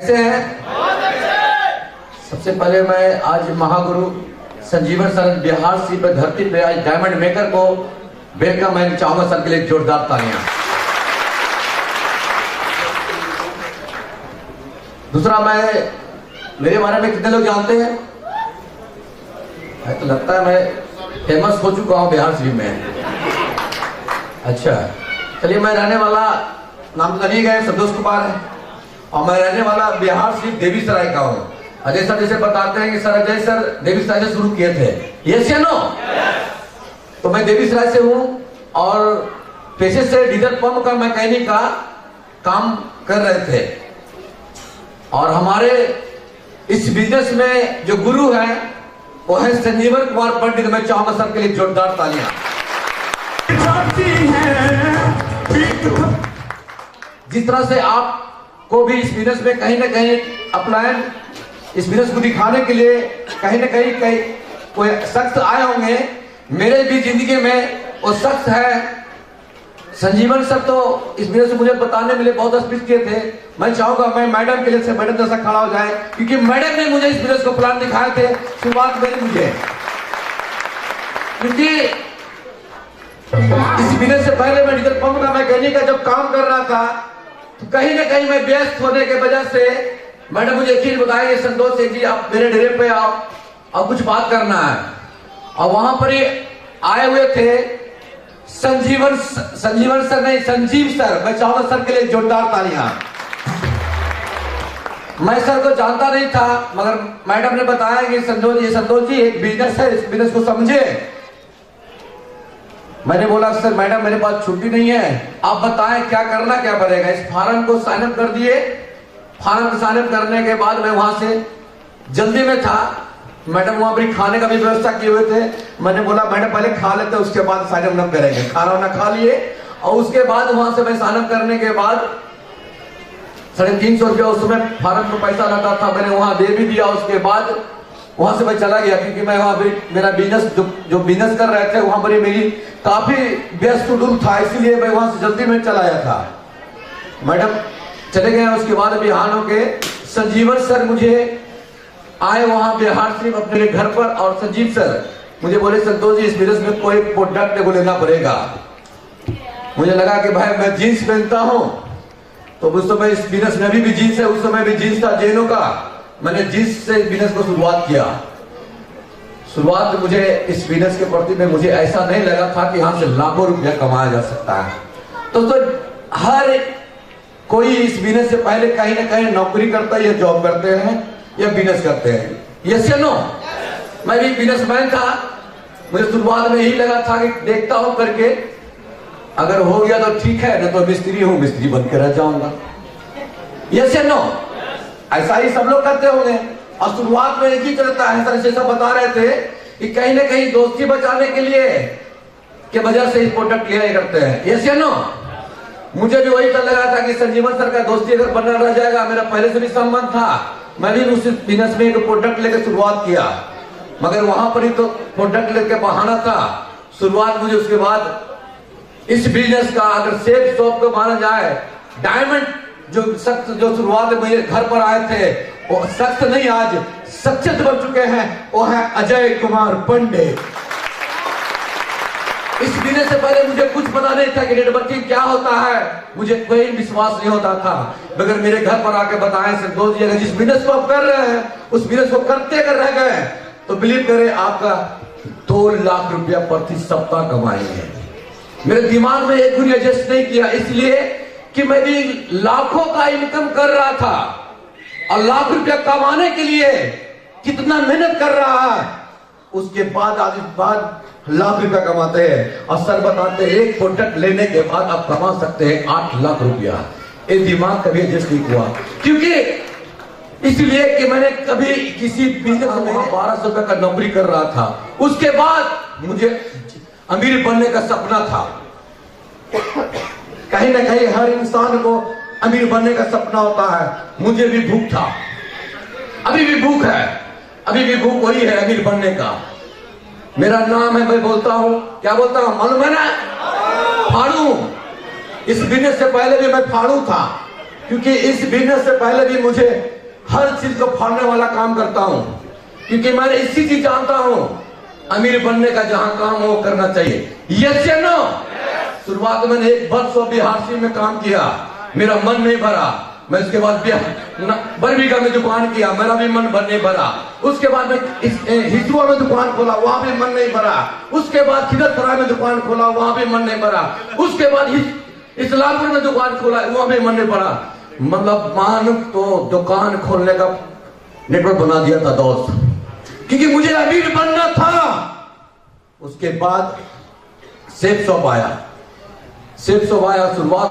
कैसे हैं? सबसे पहले मैं आज महागुरु संजीवन सर बिहार सी पर धरती पे आज डायमंड मेकर को वेलकम मैं चाहूंगा सर के लिए जोरदार तालियां। दूसरा, मैं मेरे बारे में कितने लोग जानते हैं? तो लगता है मैं फेमस हो चुका हूं बिहार शरीफ में। अच्छा, चलिए, मैं रहने वाला नाम तो नहीं गए, संतोष कुमार है और मैं रहने वाला बिहार शरीफ देवीसराय का हूँ। अजय सर जैसे बताते हैं कि सर अजय सर देवीसराय से शुरू किए थे, यस या नो? तो मैं देवीसराय से हूँ और पेशे से डीजल पंप का मैकेनिक का काम कर रहे थे और हमारे इस बिजनेस में जो गुरु है वो है संजीवन कुमार पंडित। मैं चाहूंगा सर के लिए जोरदार तालियां। जिस तरह से आपको भी इस बिजनेस में कहीं ना कहीं अपलायन इस बिजनेस को दिखाने के लिए कहीं ना कहीं कोई शख्स आए होंगे, मेरे भी जिंदगी में वो शख्स है संजीवन सर। तो इस बिजनेस को मुझे बताने में बहुत स्पीच किए थे। मैं चाहूंगा मैं मैडम के लिए से मैडम जैसा खड़ा हो जाए, क्योंकि मैडम ने मुझे इस बिजनेस को प्लान दिखाए थे शुरुआत में मुझे, क्योंकि इस बिजनेस से पहले मैं डीजल पंप का मैकेनिक का जब काम कर रहा था तो कहीं ना कहीं मैं व्यस्त होने के वजह से मैडम मुझे एक चीज बताई, संतोष जी आप मेरे डेरे पे आओ और कुछ बात करना है। और वहां पर ही आए हुए थे संजीवन सर नहीं, संजीव सर। मैं चाहूंगा सर के लिए जोरदार तालियां। मैं सर को जानता नहीं था, मगर मैडम ने बताया कि संतोष जी एक बिजनेस है, इस बिजनेस को समझे। मैंने बोला सर मैडम मेरे पास छुट्टी नहीं है, आप बताएं क्या करना क्या पड़ेगा। इस फार्म को साइन अप कर दिए। फार्म को साइन अप करने के बाद मैं वहां से जल्दी में था, मैडम वहां पर खाने का भी व्यवस्था किए हुए थे। मैंने बोला मैडम पहले खा लेते उसके बाद साइन अप न करेंगे। खाना वाना खा लिए और उसके बाद वहां से मैं साइन अप करने के बाद 350 रुपया उस समय फार्म को पैसा लगा था, मैंने वहां दे भी दिया। उसके बाद वहां से मैं चला गया, क्योंकि मैं वहां पे मेरा बिजनेस जो बिजनेस कर रहे थे वहां पर मेरी काफी व्यस्त शेड्यूल था, इसलिए मैं वहां से जल्दी में चला आया था। मैडम चले गए। उसके बाद बिहार के संजीवन सर मुझे आए वहां बिहार शरीफ अपने घर पर और संजीव सर मुझे बोले संतोष जी इस बिजनेस में कोई प्रोडक्ट को लेना पड़ेगा। मुझे लगा कि भाई मैं जीन्स पहनता हूं, तो उस समय इस बिजनेस में अभी भी जीन्स है, उस समय भी जीन्स था जेनो का। मैंने जीन्स से बिजनेस को शुरुआत किया। शुरुआत मुझे इस बिजनेस के प्रति में मुझे ऐसा नहीं लगा था कि यहां से लाखों रुपया कमाया जा सकता है। तो हर कोई इस बिजनेस से पहले कहीं ना कहीं नौकरी करता है या जॉब करते हैं या बिजनेस करते हैं, यस या नो? मैं भी बिजनेसमैन था। मुझे शुरुआत में यही लगा था कि देखता हूं करके, अगर हो गया तो ठीक है, नहीं तो मिस्त्री हूं, मिस्त्री बन के रह जाऊंगा, यस या नो? ऐसा ही सब लोग करते होंगे। और शुरुआत में एक ही चलता है। सर जैसा बता रहे थे कि कहीं ना कहीं दोस्ती बचाने के लिए के वजह से इस प्रोडक्ट लिया करते हैं, यस या नो? मुझे भी वही लगा था कि संजीवन सर का दोस्ती अगर बना रह जाएगा, मेरा पहले से भी संबंध था, मैं भी उस बिजनेस में एक प्रोडक्ट लेकर शुरुआत किया। मगर वहां पर ही तो प्रोडक्ट लेकर बहाना था शुरुआत मुझे। उसके बाद इस बिजनेस का अगर सेफ शॉप को माना जाए, डायमंड जो शख्स जो शुरुआत में मेरे घर पर आए थे वो शख्स नहीं आज शख्सियत बन चुके हैं, वो है अजय कुमार पंडित। इस बिजनेस से पहले मुझे कुछ पता नहीं था कि नेटवर्किंग क्या होता है, मुझे कोई विश्वास नहीं होता था। मगर मेरे घर पर आके बताएं संतोष जी अगर जिस बिजनेस को आप कर रहे हैं उस बिजनेस को करते अगर रह गए तो बिलीव करें आपका 2 लाख रुपया प्रति सप्ताह कमाएंगे। मेरे दिमाग में एक भी एडजस्ट नहीं किया, इसलिए कि मैं भी लाखों का इनकम कर रहा था और लाख रुपया कमाने के लिए कितना मेहनत कर रहा है, उसके बाद आज बाद लाख रुपया कमाते हैं। और सर बताते हैं एक प्रोडक्ट लेने के बाद आप कमा सकते हैं 8 लाख रुपया। ये दिमाग कभी एडजस्ट नहीं हुआ, क्योंकि इसलिए कि मैंने कभी किसी बिजनेस में 1200 रुपए का नौकरी कर रहा था। उसके बाद मुझे अमीर बनने का सपना था। कहीं ना कहीं हर इंसान को अमीर बनने का सपना होता है। मुझे भी भूख था, अभी भी भूख है, अभी भी भूख वही है अमीर बनने का। मेरा नाम है, मैं बोलता हूं, क्या बोलता हूं मालूम है ना? फाड़ू। इस बिजनेस से पहले भी मैं फाड़ू था। क्योंकि इस बिजनेस से पहले भी मुझे हर चीज को फाड़ने वाला काम करता हूं, क्योंकि मैं इसी चीज जानता हूं, अमीर बनने का जहां काम हो वो करना चाहिए। यस या नो? शुरुआत में मैंने 1 वर्ष बिहार में काम किया, मेरा मन नहीं भरा। मैं उसके बाद बरबीघा में दुकान किया, मेरा भी मन नहीं भरा। उसके बाद मैं हिजवा में दुकान खोला, वहां भी मन नहीं भरा। उसके बाद खिदरसराय में दुकान खोला, वहां भी मन नहीं भरा। उसके बाद इस्लामपुर में दुकान खोला, वहां भी मन नहीं भरा। मतलब मान तो दुकान खोलने का नेटवर्क बना दिया था दोस्त, क्योंकि मुझे अमीर बनना था। उसके बाद सेफ शॉप आया, सेफ शॉप आया। शुरुआत